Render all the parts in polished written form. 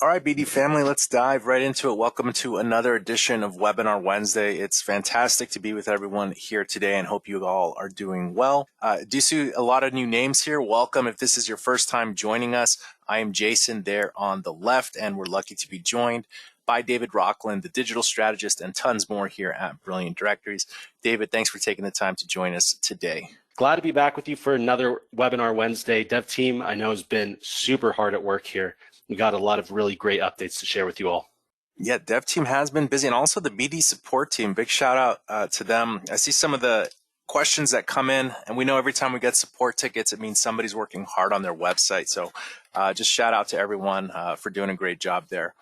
All right, BD family, let's dive right into it. Welcome to another edition of Webinar Wednesday. It's fantastic to be with everyone here today and hope you all are doing well. Do you see a lot of new names here? Welcome. If this is your first time joining us, I am Jason there on the left, and we're lucky to be joined by David Rockland, the digital strategist, and tons more here at Brilliant Directories. David, thanks for taking the time to join us today. Glad to be back with you for another Webinar Wednesday. Dev team, I know, has been super hard at work here. We got a lot of really great updates to share with you all. Yeah, dev team has been busy, and also the BD support team. Big shout out to them. I see some of the questions that come in, and we know every time we get support tickets, it means somebody's working hard on their website. So just shout out to everyone for doing a great job there.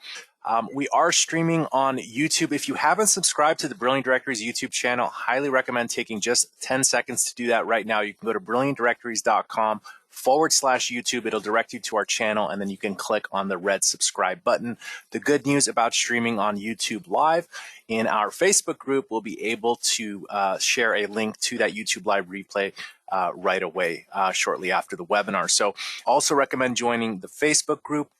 We are streaming on YouTube. If you haven't subscribed to the Brilliant Directories YouTube channel, highly recommend taking just 10 seconds to do that right now. You can go to brilliantdirectories.com/YouTube. It'll direct you to our channel, and then you can click on the red subscribe button. The good news about streaming on YouTube Live, in our Facebook group, we'll be able to share a link to that YouTube Live replay right away shortly after the webinar. So also recommend joining the Facebook group.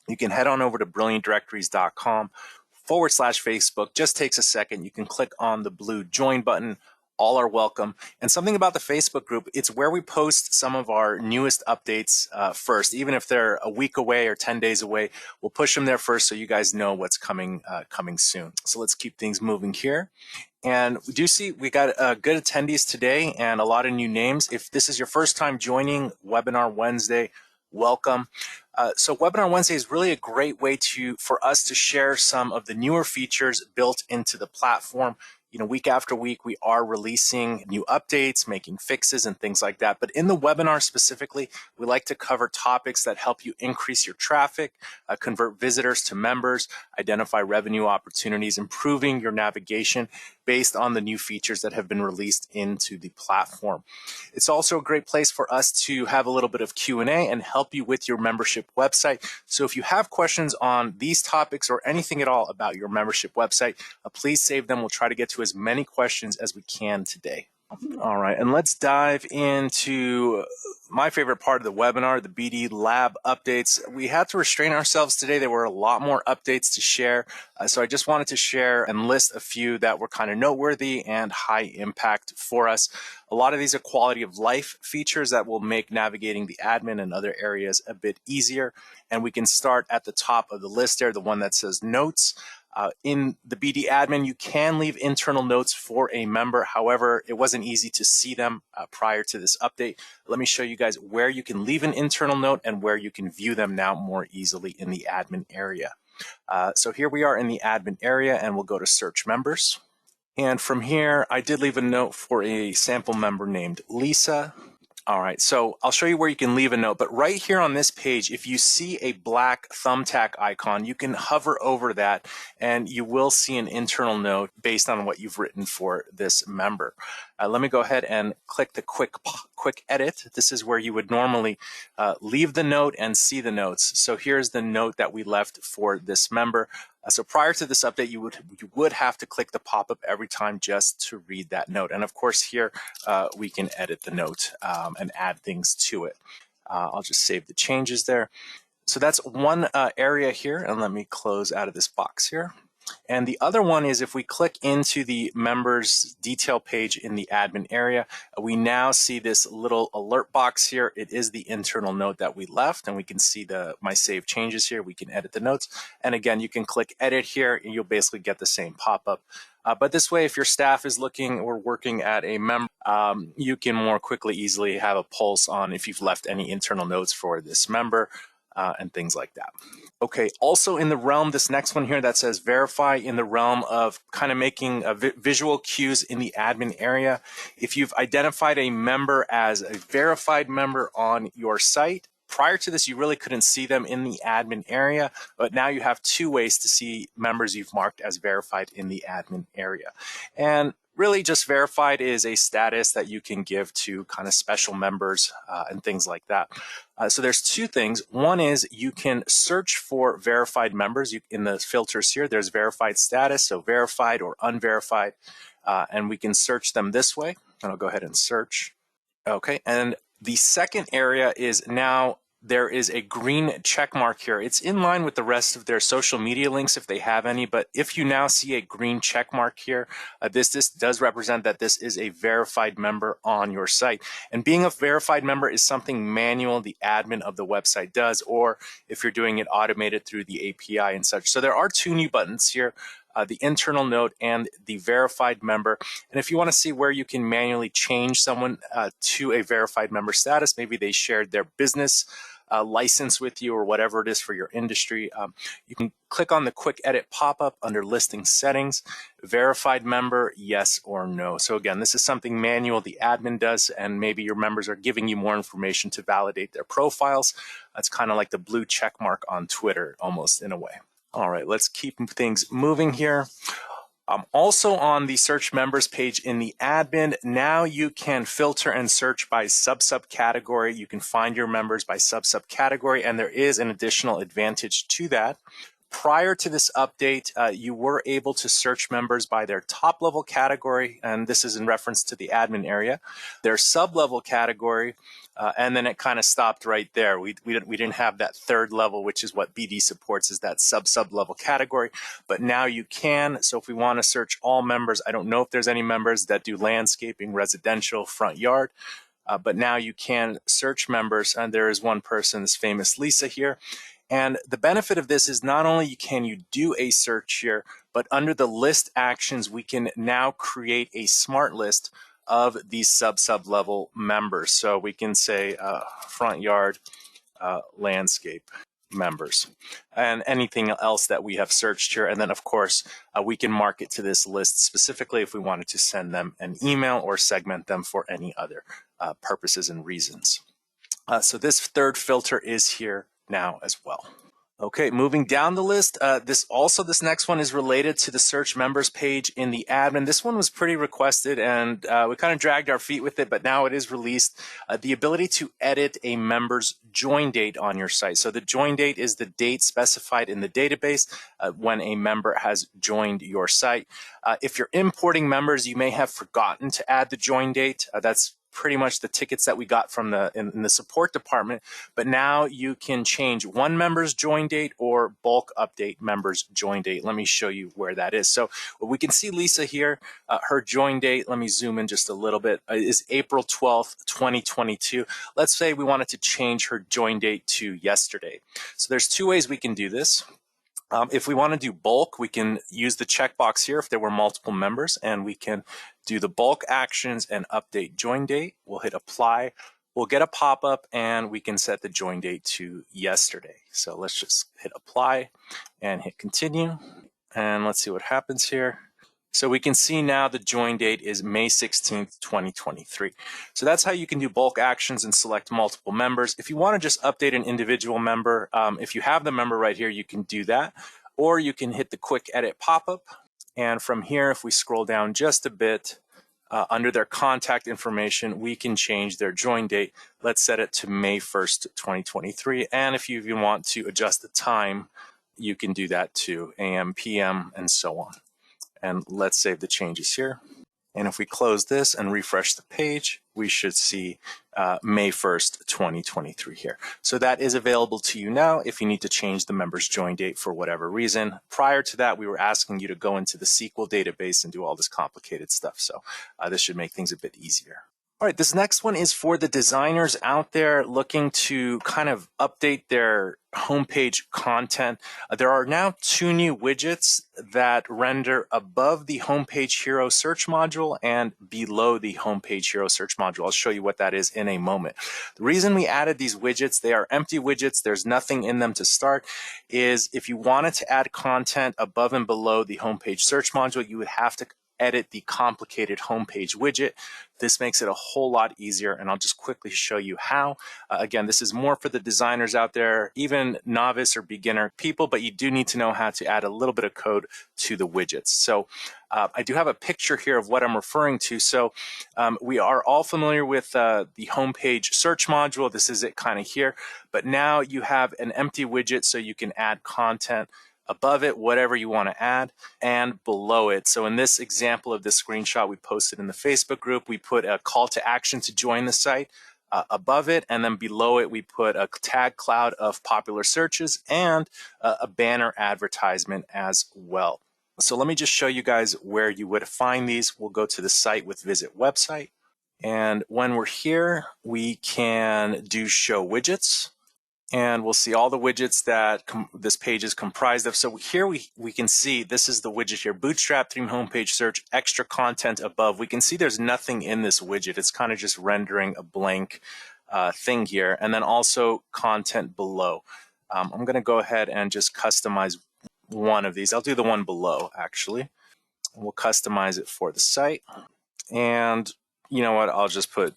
You can head on over to brilliantdirectories.com/Facebook. Just takes a second. You can click on the blue join button. All are welcome. And something about the Facebook group, it's where we post some of our newest updates first. Even if they're a week away or 10 days away, we'll push them there first so you guys know what's coming soon. So let's keep things moving here. And we do see we got good attendees today and a lot of new names. If this is your first time joining Webinar Wednesday, welcome. So Webinar Wednesday is really a great way for us to share some of the newer features built into the platform. You know, week after week, we are releasing new updates, making fixes and things like that. But in the webinar specifically, we like to cover topics that help you increase your traffic, convert visitors to members, identify revenue opportunities, improving your navigation based on the new features that have been released into the platform. It's also a great place for us to have a little bit of Q&A and help you with your membership website. So if you have questions on these topics or anything at all about your membership website, please save them. We'll try to get to as many questions as we can today. All right, and let's dive into my favorite part of the webinar, the BD Lab updates. We had to restrain ourselves today. There were a lot more updates to share, so I just wanted to share and list a few that were kind of noteworthy and high impact for us. A lot of these are quality of life features that will make navigating the admin and other areas a bit easier, and we can start at the top of the list there, the one that says notes. In the BD admin, you can leave internal notes for a member. However, it wasn't easy to see them prior to this update. Let me show you guys where you can leave an internal note and where you can view them now more easily in the admin area. So here we are in the admin area, and we'll go to search members. And from here, I did leave a note for a sample member named Lisa. All right, so I'll show you where you can leave a note, but right here on this page, if you see a black thumbtack icon, you can hover over that and you will see an internal note based on what you've written for this member. Let me go ahead and click the quick edit. This is where you would normally leave the note and see the notes. So here's the note that we left for this member. So prior to this update, you would have to click the pop-up every time just to read that note. And of course here, we can edit the note and add things to it. I'll just save the changes there. So that's one area here, and let me close out of this box here. And the other one is if we click into the members detail page in the admin area, we now see this little alert box here. It is the internal note that we left, and we can see my save changes here. We can edit the notes. And again, you can click edit here and you'll basically get the same pop-up. But this way, if your staff is looking or working at a member, you can more quickly, easily have a pulse on if you've left any internal notes for this member and things like that. Okay, also in the realm, this next one here that says verify, in the realm of kind of making visual cues in the admin area. If you've identified a member as a verified member on your site, prior to this, you really couldn't see them in the admin area, but now you have two ways to see members you've marked as verified in the admin area. And really just verified is a status that you can give to kind of special members and things like that. So there's two things. One is you can search for verified members. In the filters here, there's verified status, so verified or unverified, and we can search them this way. And I'll go ahead and search. Okay, and the second area is now there is a green check mark here. It's in line with the rest of their social media links if they have any, but if you now see a green check mark here, this does represent that this is a verified member on your site. And being a verified member is something manual the admin of the website does, or if you're doing it automated through the API and such. So there are two new buttons here. The internal note and the verified member. And if you want to see where you can manually change someone to a verified member status, maybe they shared their business license with you or whatever it is for your industry, you can click on the quick edit pop-up under listing settings, verified member, yes or no. So again, this is something manual the admin does, and maybe your members are giving you more information to validate their profiles. That's kind of like the blue check mark on Twitter almost in a way. All right, let's keep things moving here. Also on the search members page in the admin, now you can filter and search by sub-category. You can find your members by sub-category, and there is an additional advantage to that. Prior to this update, you were able to search members by their top level category, and this is in reference to the admin area, their sub-level category, and then it kind of stopped right there. We didn't have that third level, which is what BD supports, is that sub-level category, but now you can. So if we want to search all members, I don't know if there's any members that do landscaping, residential, front yard, but now you can search members, and there is one person, this famous Lisa here. And the benefit of this is not only can you do a search here, but under the list actions, we can now create a smart list of these sub-level members. So we can say front yard landscape members and anything else that we have searched here. And then of course, we can mark it to this list specifically if we wanted to send them an email or segment them for any other purposes and reasons. So this third filter is here now as well. Okay, moving down the list, this next one is related to the search members page in the admin. This one was pretty requested, and we kind of dragged our feet with it, but now it is released. The ability to edit a member's join date on your site. So the join date is the date specified in the database when a member has joined your site. If you're importing members, you may have forgotten to add the join date. That's pretty much the tickets that we got from in the support department, but now you can change one member's join date or bulk update member's join date. Let me show you where that is. So we can see Lisa here, her join date, let me zoom in just a little bit, is April 12th, 2022. Let's say we wanted to change her join date to yesterday. So there's two ways we can do this. If we want to do bulk, we can use the checkbox here if there were multiple members, and we can do the bulk actions and update join date. We'll hit apply. We'll get a pop-up, and we can set the join date to yesterday. So let's just hit apply and hit continue. And let's see what happens here. So we can see now the join date is May 16th, 2023. So that's how you can do bulk actions and select multiple members. If you want to just update an individual member, if you have the member right here, you can do that. Or you can hit the quick edit pop-up. And from here, if we scroll down just a bit, under their contact information, we can change their join date. Let's set it to May 1st, 2023. And if you even want to adjust the time, you can do that too, AM, PM, and so on. And let's save the changes here. And if we close this and refresh the page, we should see May 1st, 2023 here. So that is available to you now if you need to change the member's join date for whatever reason. Prior to that, we were asking you to go into the SQL database and do all this complicated stuff. So this should make things a bit easier. All right, this next one is for the designers out there looking to kind of update their homepage content. There are now two new widgets that render above the homepage hero search module and below the homepage hero search module. I'll show you what that is in a moment. The reason we added these widgets, they are empty widgets, there's nothing in them to start, is if you wanted to add content above and below the homepage search module, you would have to edit the complicated homepage widget. This makes it a whole lot easier, and I'll just quickly show you how. Again, this is more for the designers out there, even novice or beginner people, but you do need to know how to add a little bit of code to the widgets. So I do have a picture here of what I'm referring to. So we are all familiar with the homepage search module. This is it kind of here, but now you have an empty widget so you can add content above it, whatever you want to add, and below it. So in this example of this screenshot we posted in the Facebook group, we put a call to action to join the site above it, and then below it we put a tag cloud of popular searches and a banner advertisement as well. So let me just show you guys where you would find these. We'll go to the site with visit website, and when we're here we can do show widgets, and we'll see all the widgets that this page is comprised of. So here we can see this is the widget here, Bootstrap theme homepage search, extra content above. We can see there's nothing in this widget. It's kind of just rendering a blank thing here, and then also content below. I'm going to go ahead and just customize one of these. I'll do the one below actually. We'll customize it for the site, and you know what? I'll just put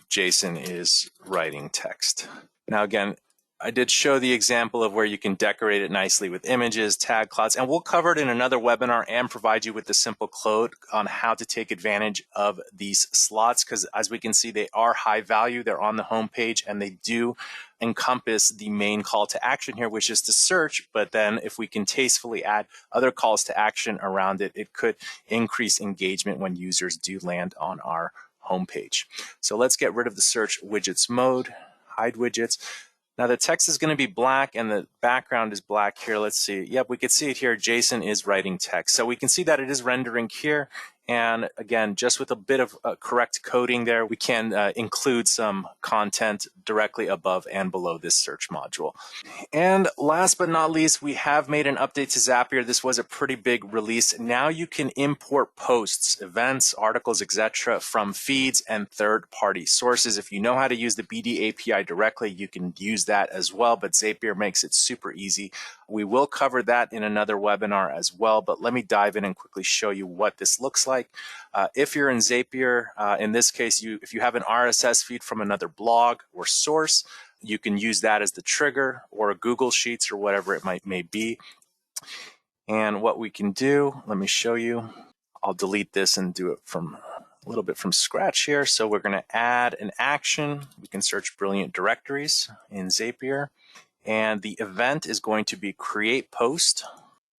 Jason is writing text. Now again, I did show the example of where you can decorate it nicely with images, tag clouds, and we'll cover it in another webinar and provide you with the simple code on how to take advantage of these slots, because as we can see, they are high value. They're on the home page, and they do encompass the main call to action here, which is to search. But then if we can tastefully add other calls to action around it, it could increase engagement when users do land on our homepage. So let's get rid of the search widgets mode, hide widgets. Now the text is going to be black and the background is black here. Let's see. Yep, we can see it here. Jason is writing text. So we can see that it is rendering here. And again, just with a bit of correct coding there, we can include some content directly above and below this search module. And last but not least, we have made an update to Zapier. This was a pretty big release. Now you can import posts, events, articles, etc. from feeds and third-party sources. If you know how to use the BD API directly, you can use that as well, but Zapier makes it super easy. We will cover that in another webinar as well, but let me dive in and quickly show you what this looks like. If you're in Zapier, in this case, if you have an RSS feed from another blog or source, you can use that as the trigger, or a Google Sheets or whatever it may be. And what we can do, let me show you. I'll delete this and do it from a little bit from scratch here. So we're going to add an action. We can search Brilliant Directories in Zapier. And the event is going to be create post.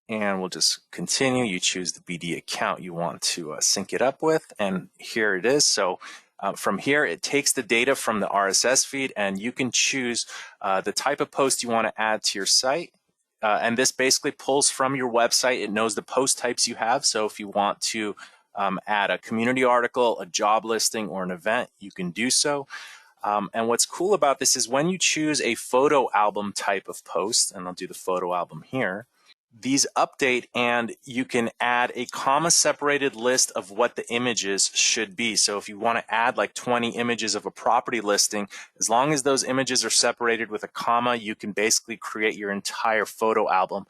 And we'll just continue. You choose the BD account you want to sync it up with. And here it is. So from here, it takes the data from the RSS feed, and you can choose the type of post you want to add to your site. And this basically pulls from your website. It knows the post types you have. So if you want to add a community article, a job listing, or an event, you can do so. And what's cool about this is when you choose a photo album type of post, and I'll do the photo album here, these update, and you can add a comma-separated list of what the images should be. So if you want to add like 20 images of a property listing, as long as those images are separated with a comma, you can basically create your entire photo album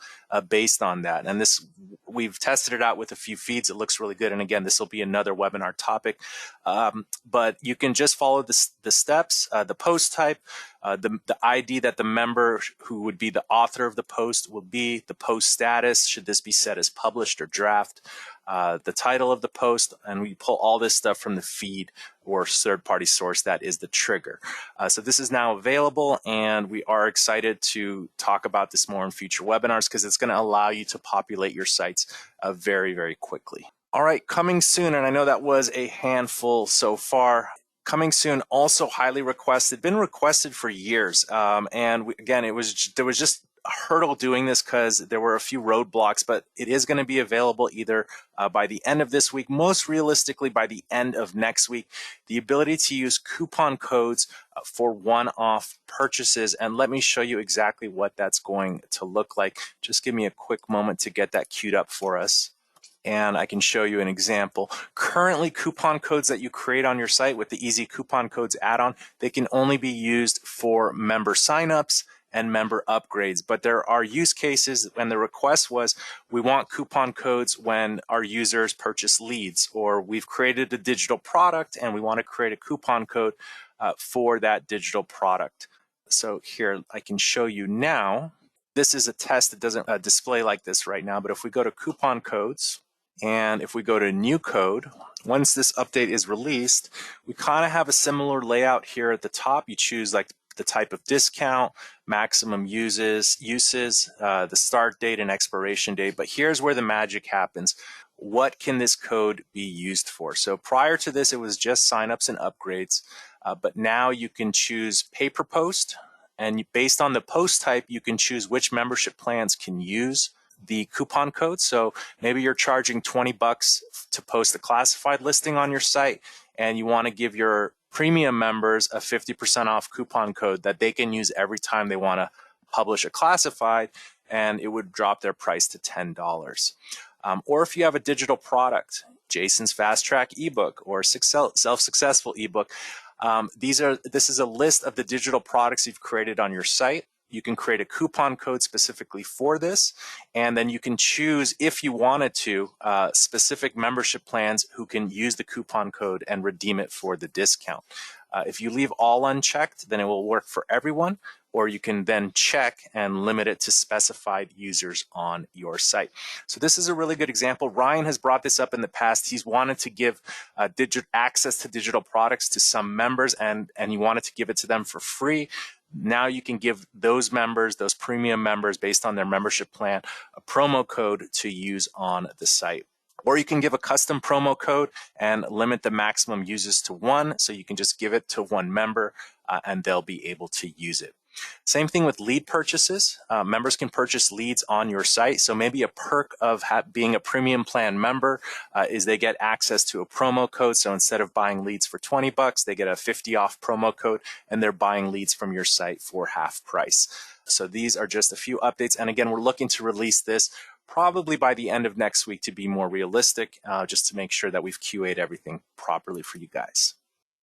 based on that. And this, we've tested it out with a few feeds. It looks really good. And again, this will be another webinar topic. But you can just follow the steps, the post type, the ID that the member who would be the author of the post will be, the post status, should this be set as published or draft, the title of the post, and we pull all this stuff from the feed or third-party source that is the trigger. So this is now available, and we are excited to talk about this more in future webinars because it's going to allow you to populate your sites very, very quickly. All right, coming soon, and I know that was a handful so far. Coming soon, also highly requested, been requested for years. And again, there was just a hurdle doing this because there were a few roadblocks, but it is going to be available either by the end of this week, most realistically by the end of next week, the ability to use coupon codes for one-off purchases. And let me show you exactly what that's going to look like. Just give me a quick moment to get that queued up for us. And I can show you an example. Currently, coupon codes that you create on your site with the Easy Coupon Codes add-on, they can only be used for member signups and member upgrades. But there are use cases, and the request was, we want coupon codes when our users purchase leads, or we've created a digital product and we want to create a coupon code for that digital product. So here, I can show you now. This is a test that doesn't display like this right now, but if we go to coupon codes, and if we go to new code, once this update is released, we kind of have a similar layout here at the top. You choose like the type of discount, maximum uses, the start date and expiration date. But here's where the magic happens. What can this code be used for? So prior to this, it was just signups and upgrades. but now you can choose pay per post, and based on the post type, you can choose which membership plans can use the coupon code. So maybe you're charging $20 to post a classified listing on your site, and you want to give your premium members a 50% off coupon code that they can use every time they want to publish a classified, and it would drop their price to $10. Or if you have a digital product, Jason's Fast Track ebook or Self-Successful ebook, this is a list of the digital products you've created on your site. You can create a coupon code specifically for this, and then you can choose, if you wanted to, specific membership plans who can use the coupon code and redeem it for the discount. If you leave all unchecked, then it will work for everyone, or you can then check and limit it to specified users on your site. So this is a really good example. Ryan has brought this up in the past. He's wanted to give access to digital products to some members, and he wanted to give it to them for free. Now you can give those members, those premium members, based on their membership plan, a promo code to use on the site. Or you can give a custom promo code and limit the maximum uses to 1. So you can just give it to 1 member and they'll be able to use it. Same thing with lead purchases. Members can purchase leads on your site. So maybe a perk of being a premium plan member is they get access to a promo code. So instead of buying leads for $20, they get a 50 off promo code, and they're buying leads from your site for half price. So these are just a few updates. And again, we're looking to release this probably by the end of next week to be more realistic, just to make sure that we've QA'd everything properly for you guys.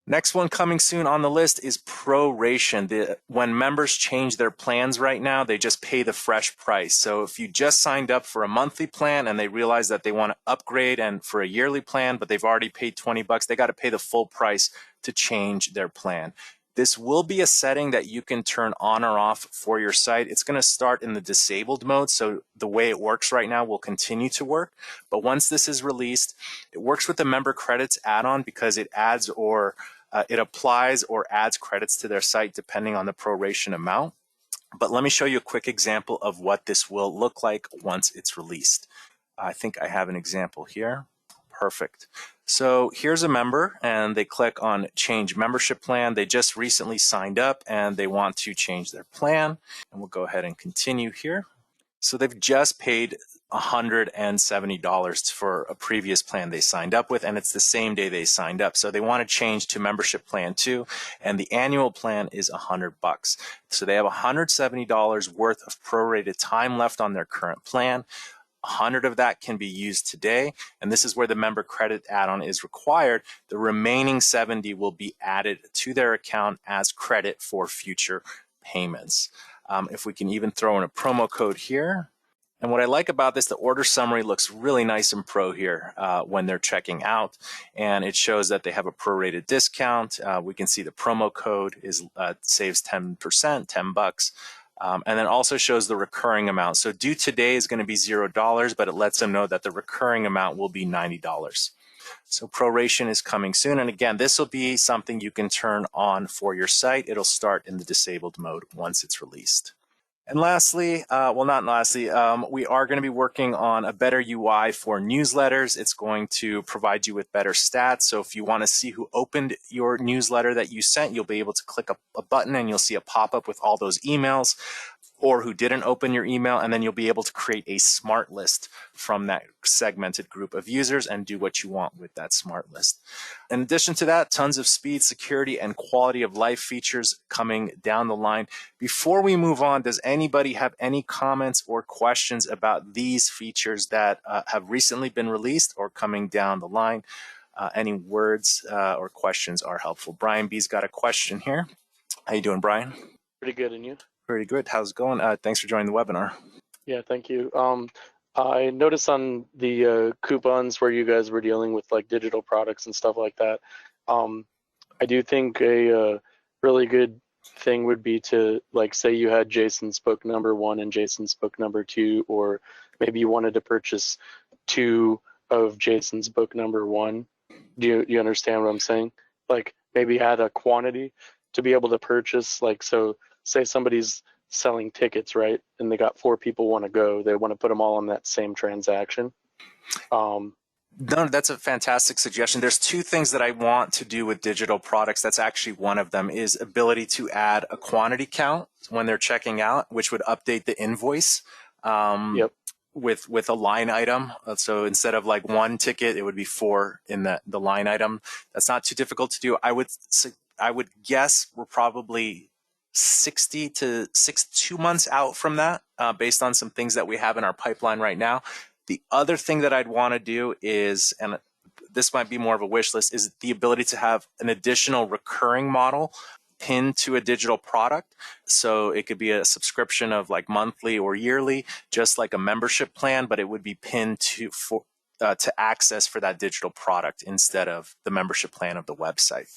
Next one coming soon on the list is proration. When members change their plans right now, they just pay the fresh price. So if you just signed up for a monthly plan and they realize that they want to upgrade and for a yearly plan, but they've already paid $20, they got to pay the full price to change their plan. This will be a setting that you can turn on or off for your site. It's going to start in the disabled mode, so the way it works right now will continue to work. But once this is released, it works with the member credits add-on because it adds or it applies or adds credits to their site depending on the proration amount. But let me show you a quick example of what this will look like once it's released. I think I have an example here. Perfect. So here's a member and they click on change membership plan. They just recently signed up and they want to change their plan. And we'll go ahead and continue here. So they've just paid $170 for a previous plan they signed up with, and it's the same day they signed up. So they want to change to membership plan 2, and the annual plan is $100. So they have $170 worth of prorated time left on their current plan. 100 of that can be used today, and this is where the member credit add-on is required. The remaining 70 will be added to their account as credit for future payments. If we can even throw in a promo code here. And what I like about this, the order summary looks really nice and pro here when they're checking out, and it shows that they have a prorated discount. We can see the promo code is saves 10%, $10. And then also shows the recurring amount. So due today is going to be $0, but it lets them know that the recurring amount will be $90. So proration is coming soon. And again, this will be something you can turn on for your site. It'll start in the disabled mode once it's released. And lastly, well, not lastly, we are going to be working on a better UI for newsletters. It's going to provide you with better stats. So if you want to see who opened your newsletter that you sent, you'll be able to click a button and you'll see a pop-up with all those emails, or who didn't open your email, and then you'll be able to create a smart list from that segmented group of users and do what you want with that smart list. In addition to that, tons of speed, security, and quality of life features coming down the line. Before we move on, does anybody have any comments or questions about these features that have recently been released or coming down the line? Any words or questions are helpful. Brian B's got a question here. How you doing, Brian? Pretty good, and you? Pretty good. How's it going? Thanks for joining the webinar. Yeah, thank you. I noticed on the coupons where you guys were dealing with like digital products and stuff like that, I do think a really good thing would be to, like, say you had Jason's book number 1 and Jason's book number 2, or maybe you wanted to purchase 2 of Jason's book number 1. Do you understand what I'm saying? Like maybe add a quantity to be able to purchase, like, so say somebody's selling tickets, right? And they got 4 people want to go. They want to put them all on that same transaction. No, that's a fantastic suggestion. There's two things that I want to do with digital products. That's actually one of them is ability to add a quantity count when they're checking out, which would update the invoice Yep. with a line item. So instead of like one ticket, it would be 4 in the line item. That's not too difficult to do. I would guess we're probably 60 to 2 months out from that, based on some things that we have in our pipeline right now. The other thing that I'd want to do is, and this might be more of a wish list, is the ability to have an additional recurring model pinned to a digital product. So it could be a subscription of like monthly or yearly, just like a membership plan, but it would be pinned to access for that digital product instead of the membership plan of the website.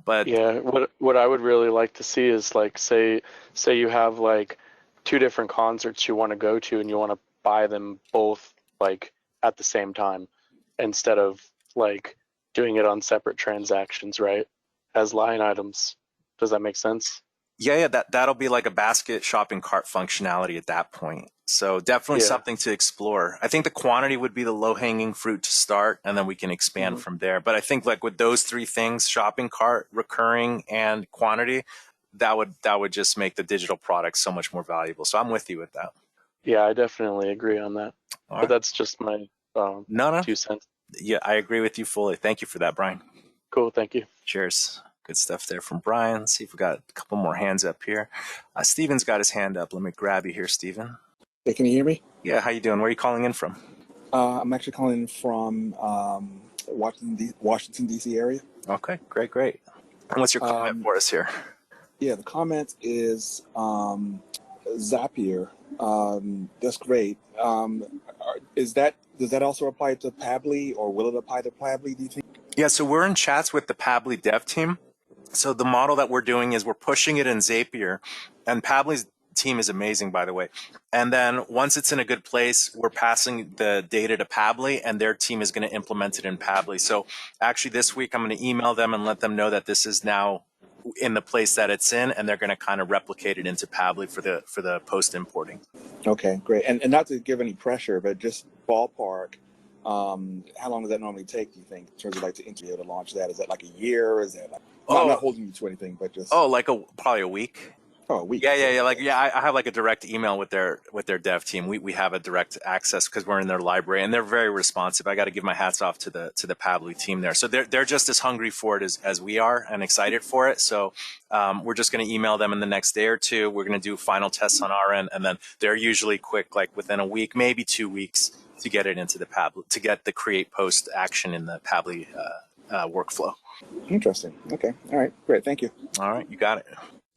But yeah, what I would really like to see is like say you have like 2 different concerts you want to go to and you want to buy them both like at the same time instead of like doing it on separate transactions, right? As line items. Does that make sense? yeah, that'll be like a basket shopping cart functionality at that point. So definitely Yeah. something to explore. I think the quantity would be the low hanging fruit to start, and then we can expand from there. But I think like with those 3 things, shopping cart, recurring, and quantity, that would just make the digital product so much more valuable. So I'm with you with that. Yeah, I definitely agree on that. All But right. that's just my No. 2 cents. Yeah, I agree with you fully. Thank you for that, Brian. Cool, thank you. Cheers. Good stuff there from Brian. Let's see if we got a couple more hands up here. Steven's got his hand up. Let me grab you here, Steven. Hey, can you hear me? Yeah, how you doing? Where are you calling in from? I'm actually calling in from Washington, D.C. area. Okay, great. And what's your comment for us here? Yeah, the comment is Zapier. That's great. Does that also apply to Pabbly, or will it apply to Pabbly, do you think? Yeah, so we're in chats with the Pabbly dev team. So the model that we're doing is we're pushing it in Zapier, and Pabbly's team is amazing, by the way. And then once it's in a good place, we're passing the data to Pabbly, and their team is going to implement it in Pabbly. So actually this week, I'm going to email them and let them know that this is now in the place that it's in, and they're going to kind of replicate it into Pabbly for the post importing. Okay, great. And not to give any pressure, but just ballpark, how long does that normally take, do you think, in terms of like to able to launch that? Is that like a year? Is that like, I'm not holding you to anything, but just like probably a week. a week. Yeah. I have like a direct email with their dev team. We have a direct access because we're in their library, and they're very responsive. I got to give my hats off to the Pabbly team there. So they're just as hungry for it as we are, and excited for it. So we're just going to email them in the next day or 2. We're going to do final tests on our end, and then they're usually quick, like within a week, maybe 2 weeks, to get it into the Pabbly, to get the create post action in the Pabbly workflow. Interesting. Okay. All right. Great. Thank you. All right, you got it.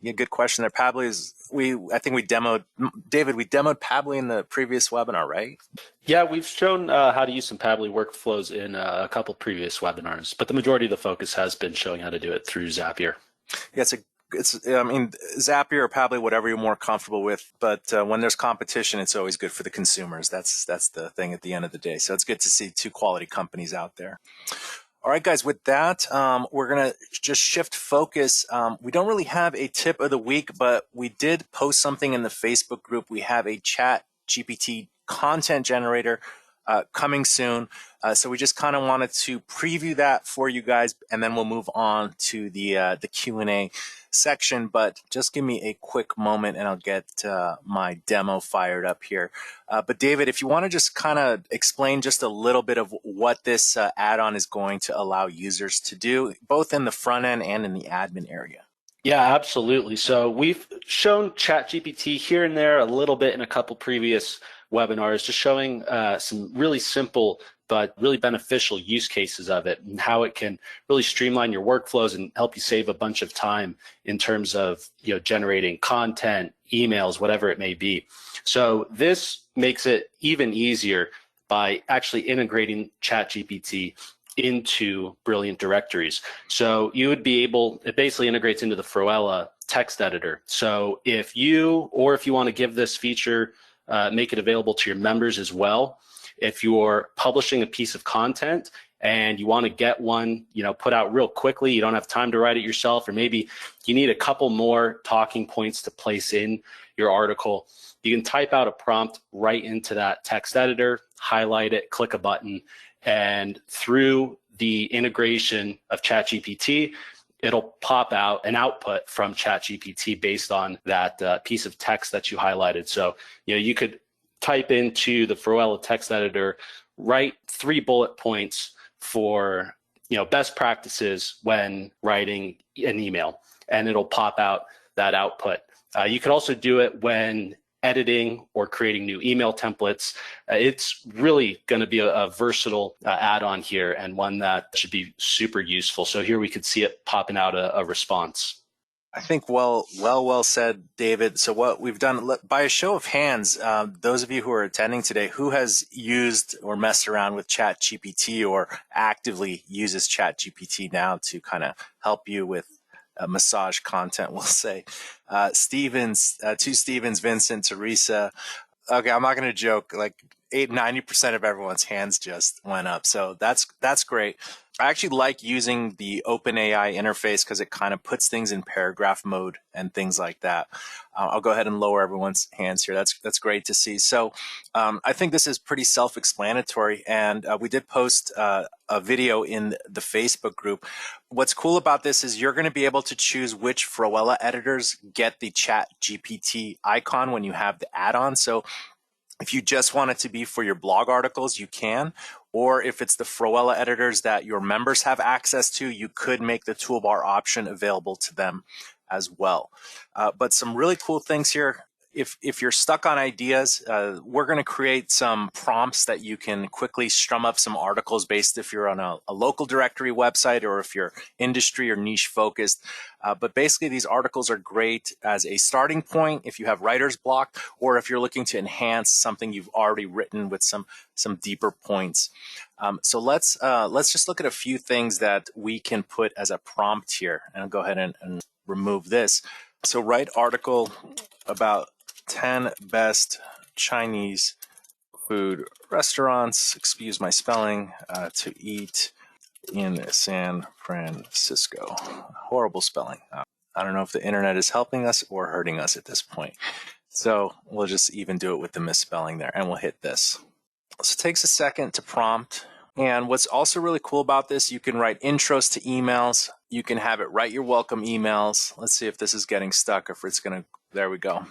Yeah, good question there. Pabbly is I think we demoed Pabbly in the previous webinar, right? Yeah, we've shown how to use some Pabbly workflows in a couple previous webinars, but the majority of the focus has been showing how to do it through Zapier. Yeah, Zapier or Pabbly, whatever you're more comfortable with. But when there's competition, it's always good for the consumers. That's the thing at the end of the day. So it's good to see 2 quality companies out there. All right, guys, with that, we're going to just shift focus. We don't really have a tip of the week, but we did post something in the Facebook group. We have a ChatGPT content generator coming soon. So we just kind of wanted to preview that for you guys, and then we'll move on to the Q&A section. But just give me a quick moment and I'll get my demo fired up here. But David, if you want to just kind of explain just a little bit of what this add-on is going to allow users to do, both in the front end and in the admin area. Yeah, absolutely. So we've shown ChatGPT here and there a little bit in a couple previous webinars, just showing some really simple but really beneficial use cases of it and how it can really streamline your workflows and help you save a bunch of time in terms of generating content, emails, whatever it may be. So this makes it even easier by actually integrating ChatGPT into Brilliant Directories. So you would be able, it basically integrates into the Froella text editor. So if you want to give this feature, make it available to your members as well, if you're publishing a piece of content and you want to get one, put out real quickly, you don't have time to write it yourself, or maybe you need a couple more talking points to place in your article, you can type out a prompt right into that text editor, highlight it, click a button, and through the integration of ChatGPT, it'll pop out an output from ChatGPT based on that piece of text that you highlighted. So, you could type into the Fruella text editor, write 3 bullet points for, best practices when writing an email, and it'll pop out that output. You could also do it when editing or creating new email templates. It's really going to be a versatile add-on here, and one that should be super useful. So here we could see it popping out a response. I think well said, David. So what we've done, by a show of hands, those of you who are attending today, who has used or messed around with ChatGPT or actively uses ChatGPT now to kind of help you with massage content, we'll say. Stevens, 2 Stevens, Vincent, Teresa. Okay, I'm not going to joke. Like 90% of everyone's hands just went up. So that's great. I actually like using the OpenAI interface because it kind of puts things in paragraph mode and things like that. I'll go ahead and lower everyone's hands here. That's great to see. So I think this is pretty self-explanatory, and we did post a video in the Facebook group. What's cool about this is you're going to be able to choose which Fruella editors get the ChatGPT icon when you have the add-on. So if you just want it to be for your blog articles, you can. Or if it's the Fruella editors that your members have access to, you could make the toolbar option available to them as well. But some really cool things here. If you're stuck on ideas, we're going to create some prompts that you can quickly strum up some articles based if you're on a local directory website or if you're industry or niche focused. But basically, these articles are great as a starting point if you have writer's block or if you're looking to enhance something you've already written with some deeper points. So let's just look at a few things that we can put as a prompt here. And I'll go ahead and remove this. So write article about 10 best Chinese food restaurants, excuse my spelling, to eat in San Francisco. Horrible spelling. I don't know if the internet is helping us or hurting us at this point. So we'll just even do it with the misspelling there, and we'll hit this. So it takes a second to prompt. And what's also really cool about this, you can write intros to emails. You can have it write your welcome emails. Let's see if this is getting stuck, if it's going to, there we go.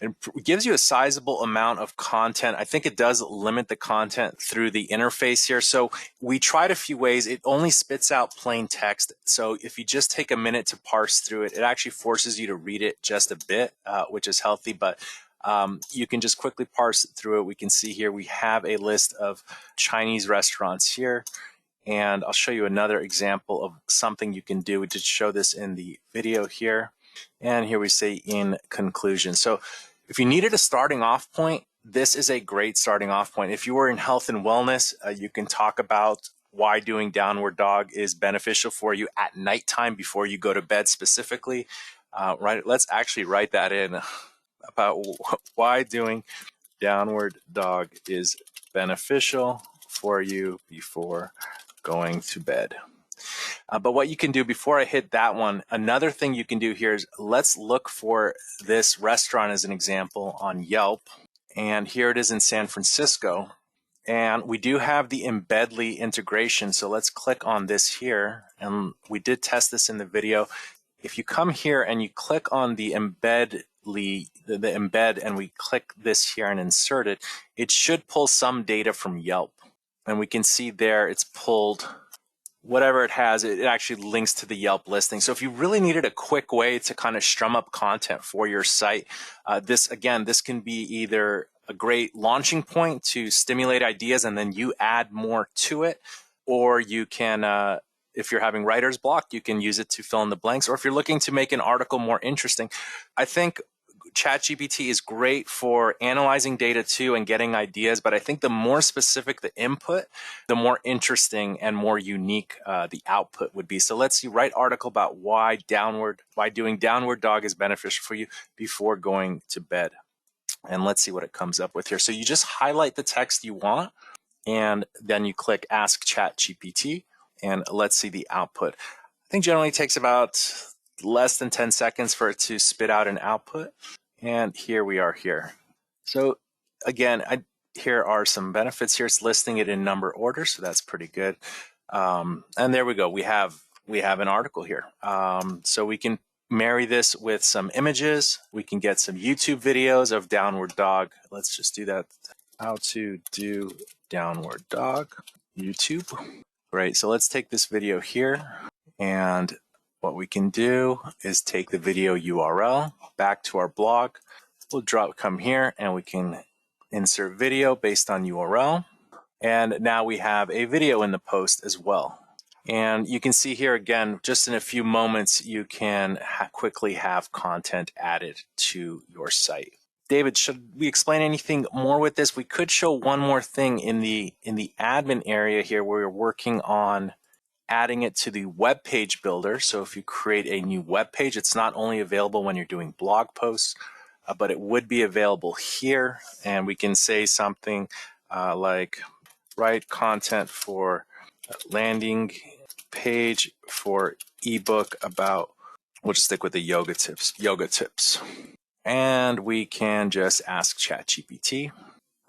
It gives you a sizable amount of content. I think it does limit the content through the interface here. So we tried a few ways. It only spits out plain text. So if you just take a minute to parse through it, it actually forces you to read it just a bit, which is healthy. But you can just quickly parse through it. We can see here we have a list of Chinese restaurants here. And I'll show you another example of something you can do. We did show this in the video here. And here we say in conclusion. So if you needed a starting off point, this is a great starting off point. If you were in health and wellness, you can talk about why doing downward dog is beneficial for you at nighttime before you go to bed specifically. Right? Let's actually write that in about why doing downward dog is beneficial for you before going to bed. But what you can do before I hit that one, another thing you can do here is let's look for this restaurant as an example on Yelp. And here it is in San Francisco. And we do have the Embedly integration. So let's click on this here. And we did test this in the video. If you come here and you click on the Embedly, the embed, and we click this here and insert it, it should pull some data from Yelp. And we can see there it's pulled whatever it has, it actually links to the Yelp listing. So if you really needed a quick way to kind of strum up content for your site, this can be either a great launching point to stimulate ideas and then you add more to it, or you can, if you're having writer's block, you can use it to fill in the blanks, or if you're looking to make an article more interesting. I think ChatGPT is great for analyzing data too and getting ideas, but I think the more specific the input, the more interesting and more unique the output would be. So let's see, write article about why doing downward dog is beneficial for you before going to bed. And let's see what it comes up with here. So you just highlight the text you want, and then you click Ask ChatGPT, and let's see the output. I think generally it takes about less than 10 seconds for it to spit out an output. And here we are here. So again, here are some benefits here. It's listing it in number order, so that's pretty good. And there we go. We have an article here. So we can marry this with some images. We can get some YouTube videos of downward dog. Let's just do that. How to do downward dog, YouTube. Great. So let's take this video here. And what we can do is take the video URL back to our blog. We'll come here and we can insert video based on URL. And now we have a video in the post as well. And you can see here again, just in a few moments, you can quickly have content added to your site. David, should we explain anything more with this? We could show one more thing in the admin area here where we're working on adding it to the web page builder. So if you create a new web page, it's not only available when you're doing blog posts, but it would be available here. And we can say something like write content for landing page for ebook about, we'll just stick with the yoga tips. And we can just ask ChatGPT,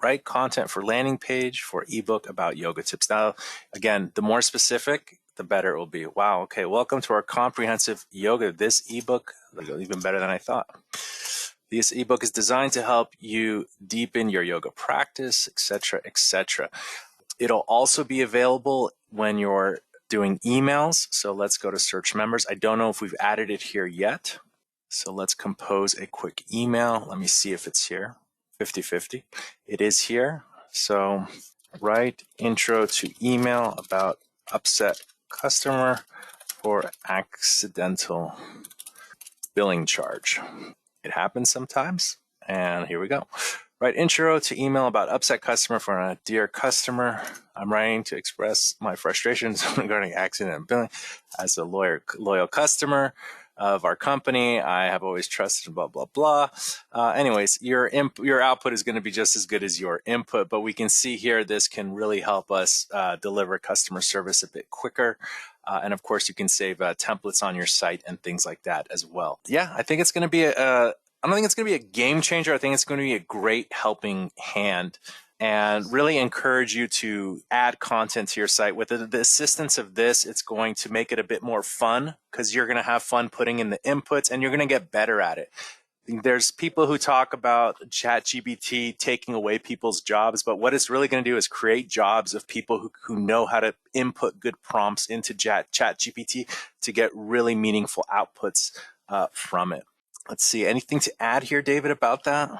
write content for landing page for ebook about yoga tips. Now, again, the more specific, the better it will be. Wow, okay, welcome to our comprehensive yoga. This ebook, even better than I thought. This ebook is designed to help you deepen your yoga practice, etc., etc. It'll also be available when you're doing emails. So let's go to search members. I don't know if we've added it here yet. So let's compose a quick email. Let me see if it's here. 50-50. It is here. So write intro to email about upset customer for accidental billing charge. It happens sometimes. And here we go. Write intro to email about upset customer for a dear customer. I'm writing to express my frustrations regarding accident billing. As a loyal customer of our company, I have always trusted blah, blah, blah. Anyways, your output is going to be just as good as your input, but we can see here this can really help us deliver customer service a bit quicker. And of course, you can save templates on your site and things like that as well. Yeah, I think it's going to be I don't think it's going to be a game changer. I think it's going to be a great helping hand and really encourage you to add content to your site. With the assistance of this, it's going to make it a bit more fun because you're going to have fun putting in the inputs and you're going to get better at it. There's people who talk about ChatGPT taking away people's jobs, but what it's really going to do is create jobs of people who know how to input good prompts into ChatGPT to get really meaningful outputs from it. Let's see, anything to add here, David, about that?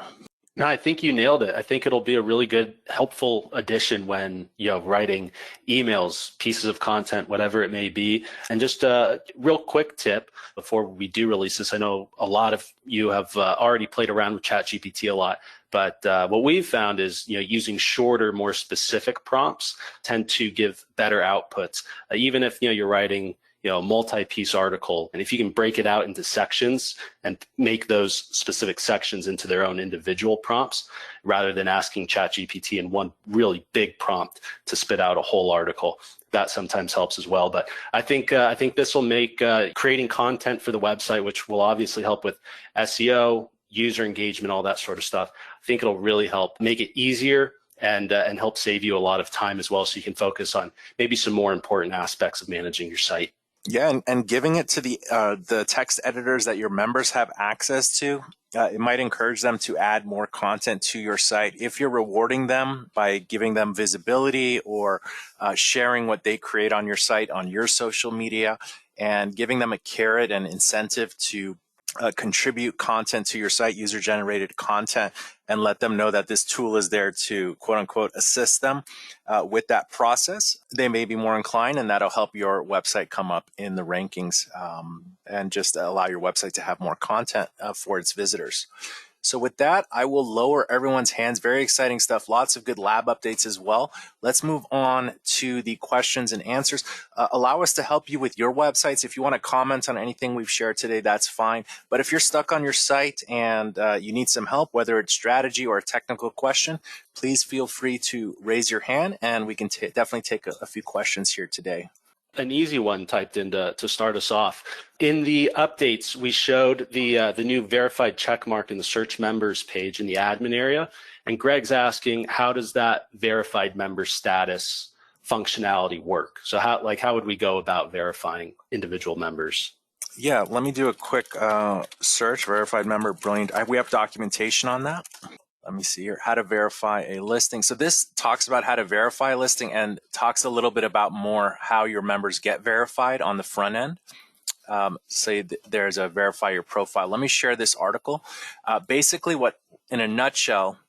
No, I think you nailed it. I think it'll be a really good, helpful addition when writing emails, pieces of content, whatever it may be. And just a real quick tip before we do release this. I know a lot of you have already played around with ChatGPT a lot, but what we've found is using shorter, more specific prompts tend to give better outputs. Even if you're writing a multi-piece article. And if you can break it out into sections and make those specific sections into their own individual prompts, rather than asking ChatGPT in one really big prompt to spit out a whole article, that sometimes helps as well. But I think this will make creating content for the website, which will obviously help with SEO, user engagement, all that sort of stuff. I think it'll really help make it easier and help save you a lot of time as well, so you can focus on maybe some more important aspects of managing your site. Yeah, and giving it to the text editors that your members have access to, it might encourage them to add more content to your site. If you're rewarding them by giving them visibility or sharing what they create on your site on your social media and giving them a carrot and incentive to contribute content to your site, user-generated content, and let them know that this tool is there to quote-unquote assist them with that process, they may be more inclined, and that'll help your website come up in the rankings and just allow your website to have more content for its visitors. So with that, I will lower everyone's hands. Very exciting stuff. Lots of good lab updates as well. Let's move on to the questions and answers. Allow us to help you with your websites. If you want to comment on anything we've shared today, that's fine. But if you're stuck on your site and you need some help, whether it's strategy or a technical question, please feel free to raise your hand and we can definitely take a few questions here today. an easy one typed in to start us off. In the updates, we showed the new verified checkmark in the search members page in the admin area. And Greg's asking, how does that verified member status functionality work? So how would we go about verifying individual members? Yeah, let me do a quick search. Verified member, brilliant. We have documentation on that. Let me see here, how to verify a listing. So this talks about how to verify a listing and talks a little bit about more how your members get verified on the front end. Say there's a verify your profile. Let me share this article. Basically what, in a nutshell,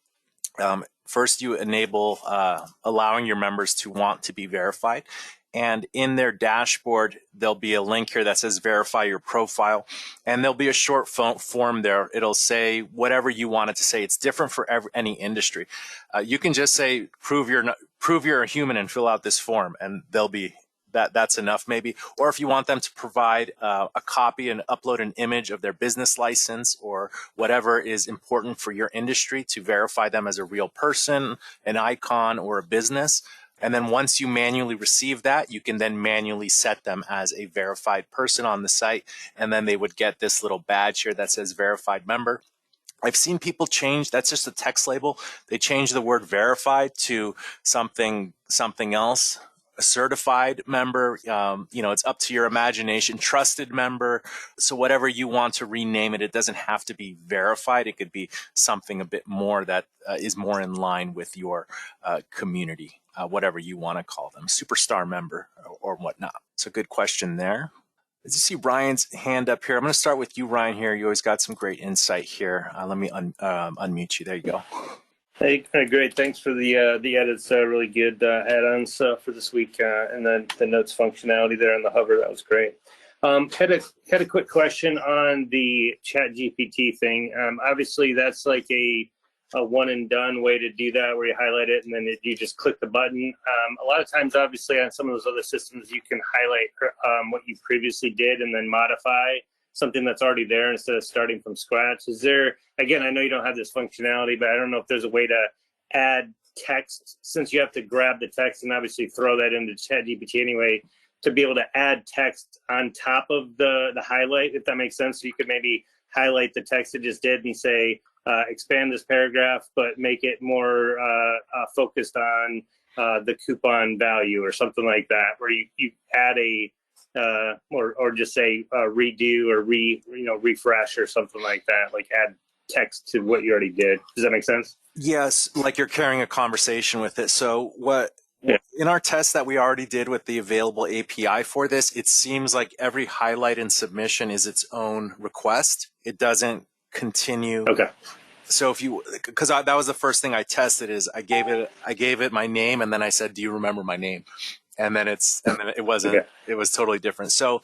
first you enable allowing your members to want to be verified. And in their dashboard, there'll be a link here that says verify your profile. And there'll be a short form there. It'll say whatever you want it to say. It's different for any industry. You can just say, prove you're a human and fill out this form. And they'll be, that's enough maybe. Or if you want them to provide a copy and upload an image of their business license or whatever is important for your industry to verify them as a real person, an icon, or a business. And then once you manually receive that, you can then manually set them as a verified person on the site. And then they would get this little badge here that says verified member. I've seen people change, that's just a text label. They change the word verified to something else. A certified member, it's up to your imagination. Trusted member. So whatever you want to rename it, it doesn't have to be verified. It could be something a bit more that is more in line with your community. Whatever you want to call them, superstar member or whatnot. It's a good question there. As you see Ryan's hand up here, I'm going to start with you, Ryan, here. You always got some great insight here. Let me unmute you. There you go. Hey, great. Thanks for the edits. Really good add-ons for this week, and then the notes functionality there on the hover. That was great. Had a quick question on the ChatGPT thing. Obviously, that's like a one and done way to do that, where you highlight it and then you just click the button. A lot of times, obviously, on some of those other systems, you can highlight what you previously did and then modify something that's already there instead of starting from scratch. Is there, again, I know you don't have this functionality, but I don't know if there's a way to add text, since you have to grab the text and obviously throw that into ChatGPT anyway, to be able to add text on top of the highlight, if that makes sense. So you could maybe highlight the text it just did and say, expand this paragraph, but make it more focused on the coupon value or something like that, where you add or just say redo or refresh or something like that, like add text to what you already did. Does that make sense? Yes, like you're carrying a conversation with it. So in our test that we already did with the available API for this, it seems like every highlight and submission is its own request. It doesn't continue. Okay. So because that was the first thing I tested, is I gave it my name, and then I said, "Do you remember my name?" And then it wasn't. Okay. It was totally different. So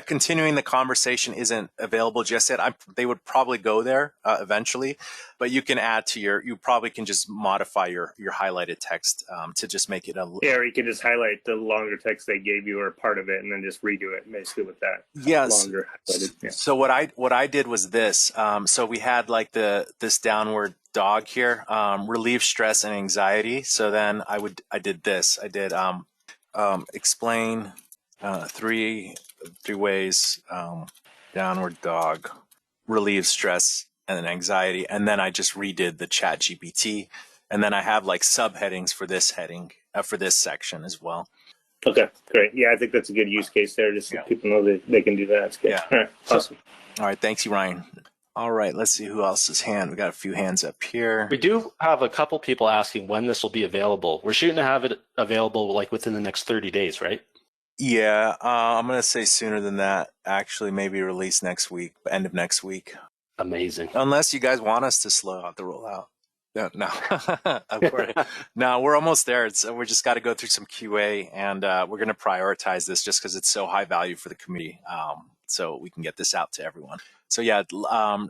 continuing the conversation isn't available just yet. They would probably go there eventually, but you can add to you probably can just modify your highlighted text to just make it or you can just highlight the longer text they gave you or part of it and then just redo it basically with that. Yes. Longer highlighted. Yeah. So what I did was this. So we had like this downward dog here, relieve stress and anxiety. So then I did this. I did explain three ways downward dog relieves stress and anxiety, and then I just redid the ChatGPT, and then I have like subheadings for this heading for this section as well. Okay, great. Yeah, I think that's a good use case there, just so people know that they can do that. It's good. Yeah. All right, awesome. All right, thanks you, Ryan. All right, let's see who else's hand. We got a few hands up here. We do have a couple people asking when this will be available. We're shooting to have it available like within the next 30 days, right? Yeah, I'm going to say sooner than that. Actually, maybe release next week, end of next week. Amazing. Unless you guys want us to slow out the rollout. No. Of course. No, we're almost there. We just got to go through some QA, and we're going to prioritize this just because it's so high value for the community. So we can get this out to everyone. So yeah,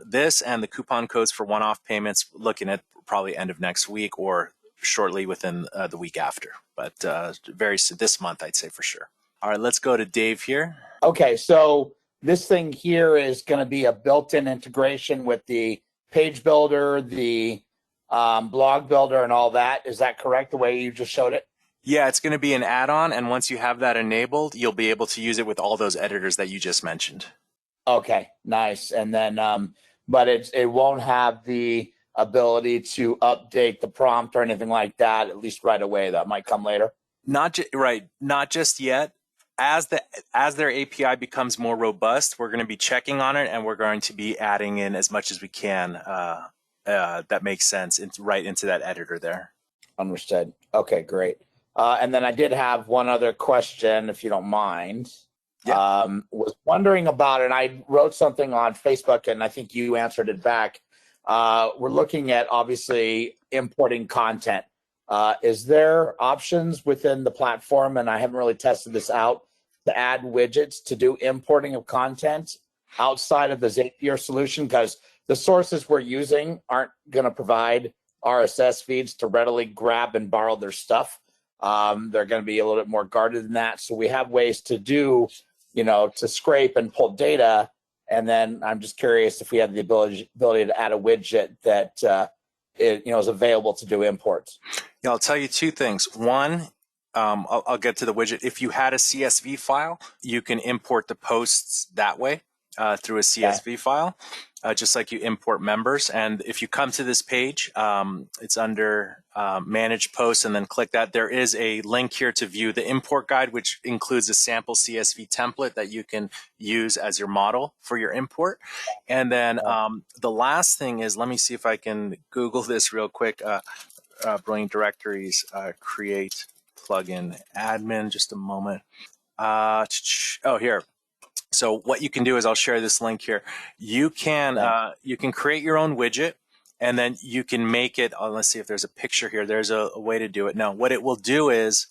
this and the coupon codes for one-off payments, looking at probably end of next week or shortly within the week after. But very soon, this month, I'd say for sure. All right, let's go to Dave here. Okay, so this thing here is going to be a built-in integration with the page builder, the blog builder, and all that. Is that correct, the way you just showed it? Yeah, it's going to be an add-on, and once you have that enabled, you'll be able to use it with all those editors that you just mentioned. Okay, nice. And then, but it won't have the ability to update the prompt or anything like that, at least right away. That might come later. Not just yet. As their API becomes more robust, we're going to be checking on it, and we're going to be adding in as much as we can that makes sense right into that editor there. Understood. Okay, great. And then I did have one other question, if you don't mind. Yeah. Was wondering about it. I wrote something on Facebook, and I think you answered it back. We're looking at obviously importing content. Is there options within the platform, and I haven't really tested this out, to add widgets to do importing of content outside of the Zapier solution? Because the sources we're using aren't going to provide RSS feeds to readily grab and borrow their stuff. They're going to be a little bit more guarded than that. So we have ways to do, to scrape and pull data. And then I'm just curious if we have the ability to add a widget that is available to do imports. Yeah, I'll tell you two things. One, I'll get to the widget. If you had a CSV file, you can import the posts that way through a CSV file, just like you import members. And if you come to this page, it's under Manage Posts, and then click that. There is a link here to view the import guide, which includes a sample CSV template that you can use as your model for your import. And then the last thing is, let me see if I can Google this real quick. Brilliant Directories create plugin admin. Just a moment. Oh, here. So what you can do is, I'll share this link here. You can create your own widget, and then you can make it. Let's see if there's a picture here. There's a way to do it. Now, what it will do is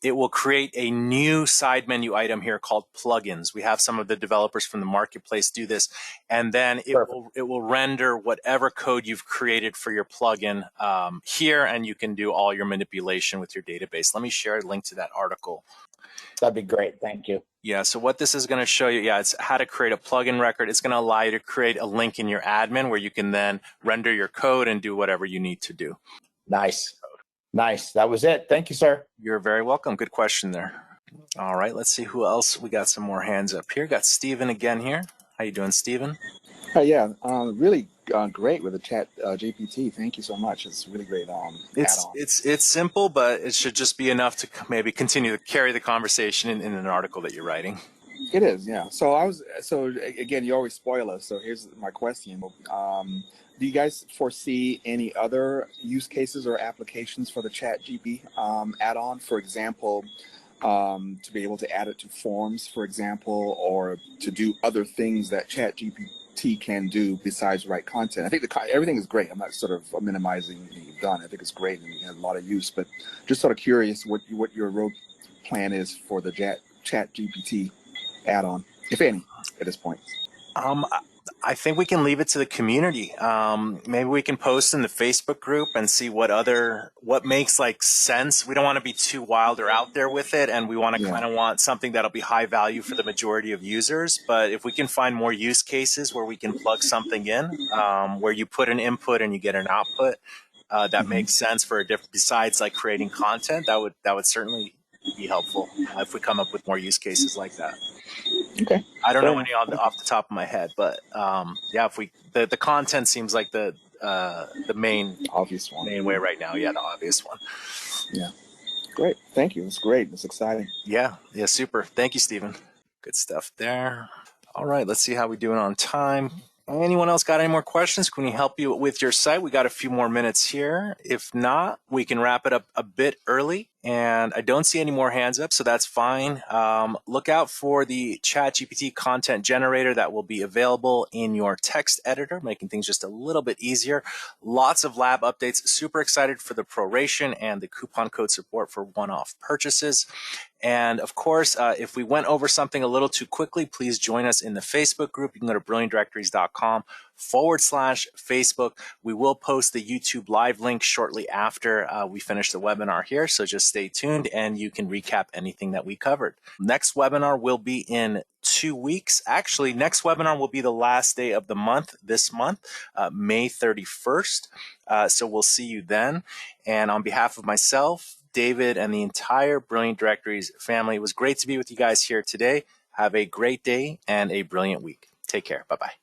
it will create a new side menu item here called plugins. We have some of the developers from the marketplace do this, and then it will render whatever code you've created for your plugin here, and you can do all your manipulation with your database. Let me share a link to that article. That'd be great. Thank you. Yeah, so what this is going to show you, it's how to create a plugin record. It's going to allow you to create a link in your admin where you can then render your code and do whatever you need to do. Nice. That was it. Thank you, sir. You're very welcome. Good question there. All right, let's see who else. We got some more hands up here. Got Steven again here. How you doing, Steven? Really great with the Chat GPT. Thank you so much. It's really great add-on. It's simple, but it should just be enough to maybe continue to carry the conversation in an article that you're writing. It is, yeah. So again, you always spoil us. So here's my question. Do you guys foresee any other use cases or applications for the Chat GPT add-on? For example, to be able to add it to forms, for example, or to do other things that Chat GPT can do besides write content. I think everything is great. I'm not sort of minimizing what you've done. I think it's great and you have a lot of use, but just sort of curious what your road plan is for the Chat GPT add-on, if any, at this point. I think we can leave it to the community. Maybe we can post in the Facebook group and see what makes sense. We don't want to be too wild or out there with it, and we want to kind of want something that'll be high value for the majority of users. But if we can find more use cases where we can plug something in, where you put an input and you get an output, that makes sense for besides creating content, that would certainly be helpful if we come up with more use cases like that. Okay. I don't know any off the top of my head, but if the content seems like the main obvious one, main way right now. Yeah, the obvious one. Yeah. Great. Thank you. It's great. It's exciting. Yeah. Super. Thank you, Stephen. Good stuff there. All right. Let's see how we doing on time. Anyone else got any more questions? Can we help you with your site? We got a few more minutes here. If not, we can wrap it up a bit early. And I don't see any more hands up, so that's fine. Look out for the ChatGPT content generator that will be available in your text editor, making things just a little bit easier. Lots of lab updates. Super excited for the proration and the coupon code support for one-off purchases. And of course, if we went over something a little too quickly, please join us in the Facebook group. You can go to brilliantdirectories.com/Facebook. We will post the YouTube live link shortly after we finish the webinar here. So just stay tuned and you can recap anything that we covered. Next webinar will be in 2 weeks. Actually, next webinar will be the last day of the month, this month, May 31st. So we'll see you then. And on behalf of myself, David, and the entire Brilliant Directories family. It was great to be with you guys here today. Have a great day and a brilliant week. Take care. Bye-bye.